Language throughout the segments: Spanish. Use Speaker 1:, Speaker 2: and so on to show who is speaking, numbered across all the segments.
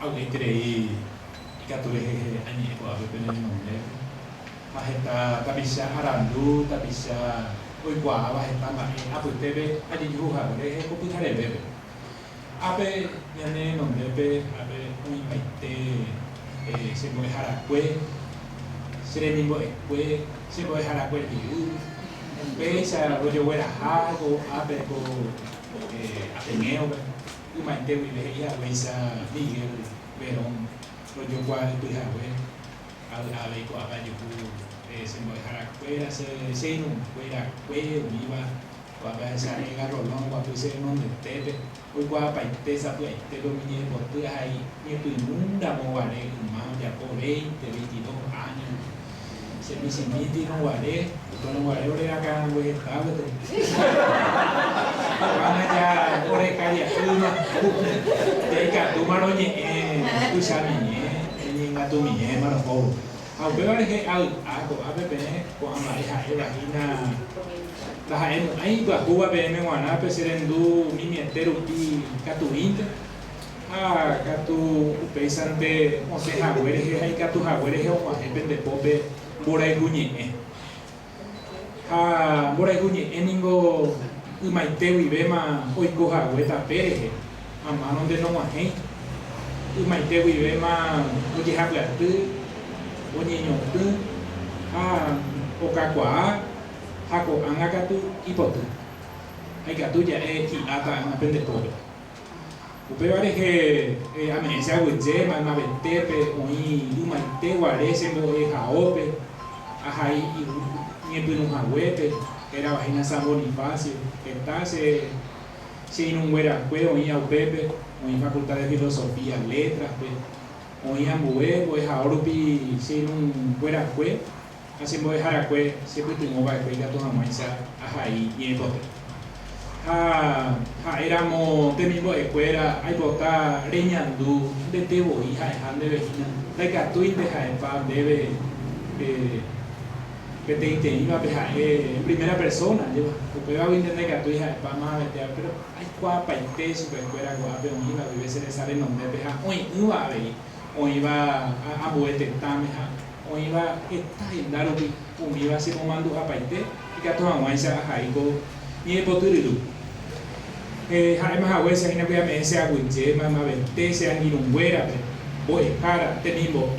Speaker 1: alguém terei ikatureh ani ko abe penen nomne maheta tabisa arandu tabisa oikwa maheta ma apu tebe adi juha le ko putare bebe abe yane nomne be abe ui paite se mo harakwe sere nimbo ekwe se mo harakwe diu pesa rollo buena hago abe ko ateneo umaite wi be ya wesa Miguel Verón rollo cual tu hawe abe ko abayo se mo harakwe se no fuera kwe viva ko abe sa ega rolón ko se no de tebe hoy kwa paite sa pu te lo mi por tu hai ni tu nunda mo wale ma ya por 20 22 años se mi simiti no wale no wale ore acá we estaba van allá ore calle uma de ka tu mano ni tu sami ni ngatu mi mano ko au be vale que au ako abe be ko amari ha ela hina la haem ai ba kuwa be me wana pe serendu mimi entero di katu inter katu pesante o se ha were he ai katu ha were he o depende pobe borai gunye borai gunye eningo umaite wi bema oiko ha weta pere amano de no wahe umaite wi bema oje ha bla tu oje nyo tu okakwa hako angakatu ipotu ai katu ya ki ata apende todo upevare que amenaza weze ma betepe oi umaite ware se mo haope ahai niepinu hawepe era vagina San Bonifacio que está se inunguera kwe oi au pepe oi facultad de filosofía letras pe oi ambue oi haorupi se inunguera kwe así me dejar kwe siempre tuvimos va kwe gato amaisa ahai niepote éramos de mismo escuela hay bota reñandu de tebo hija de vecina la que tú deja en paz debe que te iba a en primera persona lleva porque va a entender que tu hija es paz más pero hay cuapa y te super escuela guape o iba a veces sale donde deja hoy iba a ver o iba a buete tameja o iba está en dar un iba a ser comando a paite y que tu mamá esa jaigo ni el poturilu hai ma hawe sa hina kuya me se agwinje ma bente se anirungwera pe bo ekara tenimbo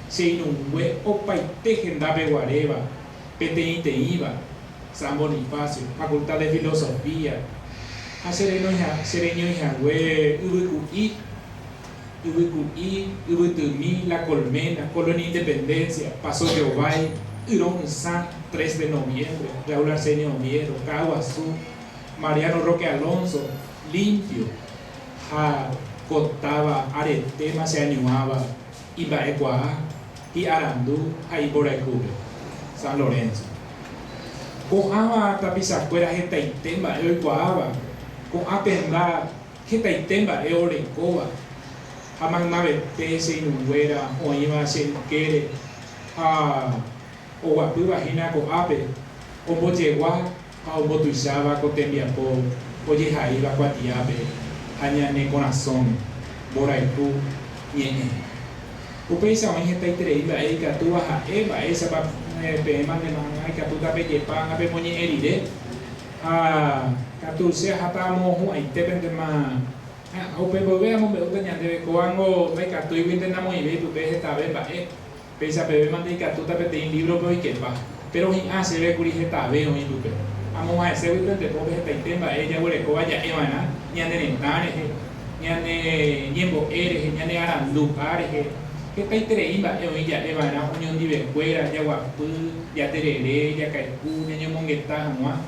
Speaker 1: se inungwe o paite gendabe guareba pete iba San Bonifacio facultad de filosofía sereño hija we ubutumi la colmena colonia independencia paso de Obay Irón San 3 de noviembre Raúl Arsenio Oviedo Caguazú Mariano Roque Alonso, limpio, cotaba, aretema se añuaba, Ibaecuá, y Arandú, ahí por el cubre, San Lorenzo. Cojaba tapizacuera, jeta y temba, eoicuaba, con apenda, jeta y temba, eorecoba, jamagmabete se inunguera, o iba a ser quere, o guapu vagina con ape, o boyeguá, ao botuizaba cotembiapo oye jaiba cuatiabe añane corazón boraitu ñeñe upeisa oye está itreiba ei katu baja eba esa pa pema de manga katu ta peyepa ape moñe eride katu se hatamo hu aitepende ma ope veamos me uta ñande coango me katu ibinte namo ibe tu pe esta beba pesa pebe mande katu ta pete in libro pe ikepa pero se ve kuri esta be o ilupe amo a ese video de pobre esta temba ella huele ko vaya emana ñande nentane ñande ñembo ere ñande arandu pare que está itreimba ella emana unión dive fuera ya guapu ya terere ya kaiku ñe mongeta jamua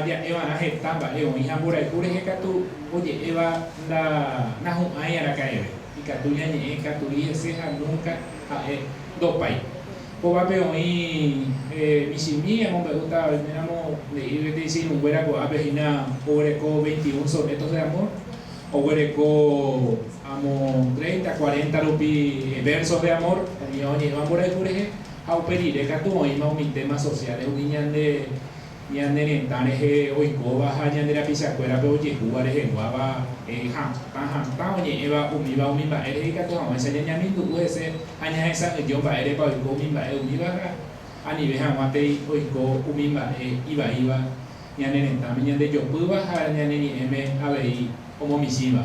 Speaker 1: ya emana hetamba hija por ahí pure que tu oye eva na hu ay ara cae y katu ñe katu ese nunca do pai Oba hoy Mishimi, me gusta, miramos, de decir un hueraco a Pejina, huereco 21 sonetos de amor, o huereco amo 30, 40 rupi versos de amor, y oye, van por ahí por ejemplo, a operir, que tú hoy más un tema social, es un niño de Ñandere tarehe oikoba ha ñandera pisakuéra pe ojehúva reheguáva hãtã oñe'ẽva umi mba'e ikatu hag̃uáicha ñañamindu'u hese ha ñahesa'ỹjo mba'érepa oiko umi mba'e umíva anive hag̃uántei oiko umi mba'e ivaíva ñane retãme ñandejopýva ha ñaneñe'ẽme avei omomichĩva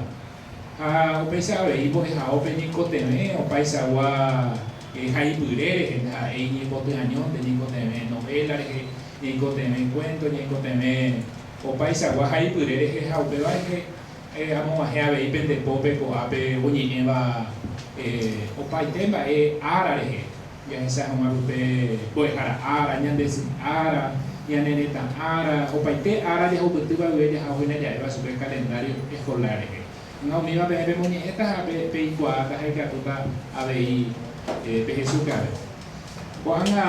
Speaker 1: ha upéicha avei mbo'ehaópe ñaikotevẽ opaichagua haipyre rehe ha'e ñaipotyañónte ñaikotevẽ novela rehe ñaikotevẽ cuento ñaikotevẽ opaichagua haipyre rehe ha upéva amog̃uahẽ avei pendepópe ko'ápe oñe'ẽva opaite mba'e ára rehe jahecha hag̃uárupe mbo'ehára ára ñandesy ára ñanereta ára opaite ára jahupytýva guive jahóina ja'éva chupe calendario escolar rehe umíva pe moñe'ẽta ha peikuaáta ha ikatúta avei pehechuke ave ko'ág̃a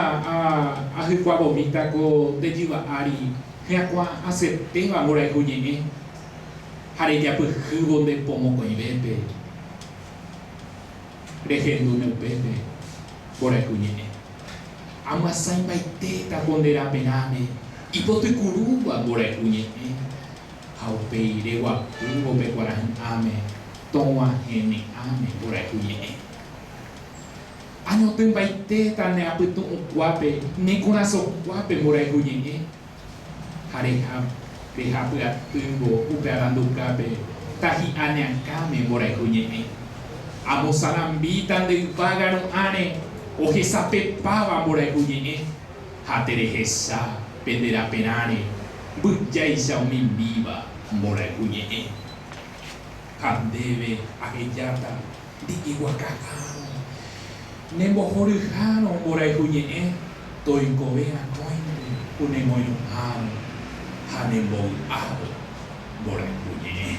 Speaker 1: ahykuavomíta ko ndejyva ári hyakuã asyetéva mborayhu ñe'ẽ ha rejapyhývo nde pomokõivépe rehendúne upépe mborayhu ñe'ẽ amyasãimbaitéta ko nde raperãme ipotykurúva mborayhu ñe'ẽ ha upéi reguapývo pe kuarahy'ãme tog̃uahẽne'ãme mborayhu ñe'ẽ añotỹmbaitéta ne apytu'ũkuápe ne korasõkuápe mborayhu ñe'ẽ ha rehapyatýngo upe arandukápe tahi'aneakãme mborayhu ñe'ẽ amosarambíta nde yvága ru'ãre ohesapepáva mborayhu ñe'ẽ ha terehecha pe nde raperãre mbyjáicha omimbíva mborayhu ñe'ẽ ha ndéve ahejáta ndi'iguaka'ãrõ nembohoryhárõ mborayhu ñe'ẽ toikove'akóinte kunemoirũ'ãrõ ha nembovy'ávo mborayhu ñe'ẽ